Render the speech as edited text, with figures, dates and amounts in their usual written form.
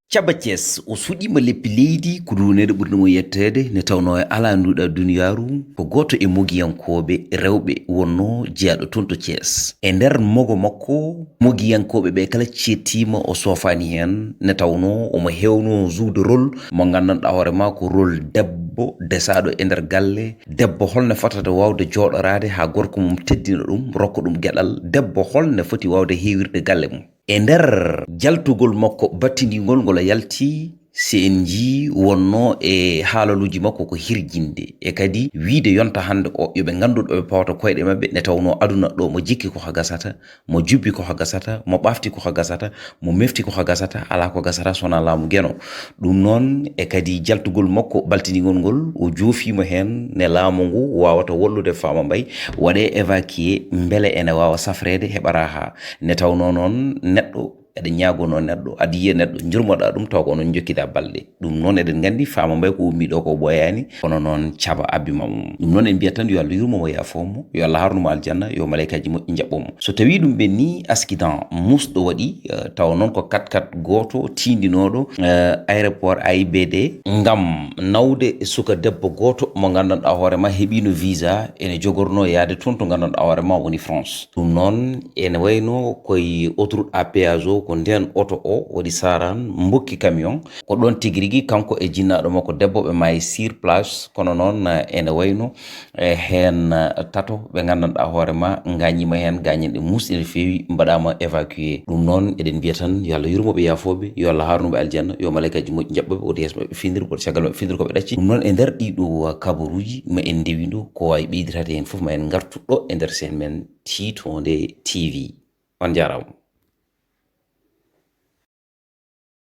Caba Thiès o suɗima leppi leydi ko dunere ɓurni mo yettede ne tawno e ala nduɗa duniyaru ko goto e mogiyankoɓe rewɓe wonno jeyaɗo toon to Thiès. E nder mogo makko mogiyankoɓe ɓe kala cettima o sofani hen ne tawno omo hewno joude rôle mo gandanɗa hoorema ko rôle debbo desaɗo e nder galle, debbo holne fotata wawde joɗorade ha gorko mum teddina ɗum rokka ɗum gueɗal, debbo holne foti wawde heewirde galle mum. E nder jaltugol makko battidigol ngol yalti si en jii wonno e haalaluji makko ko hirjinde e kadi wiide yonta hande o yoɓe gandu ɗo ɓe pawata koyɗe mabɓe ne tawno aduna ɗo mo jikki ko ha gasata, mo jubbi ko ha gasata, mo ɓafti ko ha gasata, mo mefti ko ha gasata, ala ko gasata sona laamu gueno. ɗum noon e kadi jaltugol makko baltinigol ngol o joofima hen ne laamu ngu wawata wallude Fama Mbaye waɗe évacué beele ene wawa safrede heɓara ha ne tawno noon neɗɗo eɗen ñaagono neɗɗo aɗa yiya neɗɗo jurmoɗa ɗum taw ko onon jokkida balɗe. ɗum noon eɗen gandi Fama Mbaye ko ummi ɗo ko ɓoyani kono noon Caba abbima mum. ɗum noon en mbiyat tan yo Allah yurmomo yafomo, yo Allah harnumo aljanna, yo malayikaji moƴƴi jaɓɓomo. so tawi ɗum ɓenni accident musɗo waɗi taw noon ko 4x4 goto tindinoɗo aéroport AIBD ngam nawde suka debbo goto mo gandanɗa hoorema heeɓino visa ene jogorno yaade toon to gandanɗa hoorema woni France. ɗum noon ene wayno koye autoroute à péage o ko nden oto o waɗi saran mbokki camion ko ɗon tigui rigui kanko e jinnaɗo makko debbo ɓe maayi sur place. kono noon ene wayno hen tato ɓe gandanɗa hoorema gañima hen gañanɗe musɗe no fewi mbaɗama évacué. ɗum noon eɗen mbiya tan yo Allah yurmoɓe yafoɓe, yo Allah harnuɓe aljanna, yo malaikaji moƴƴi jaɓɓoɓe oto yeeso mabɓe findir koto caggal mabɓe findir koɓe ɗacci. ɗum noon e nder ɗiɗo kabaruji ma en dewido ko wawi ɓeydatade hen foof ma en gartu ɗo e nder sen men Titonde TV. on jarama.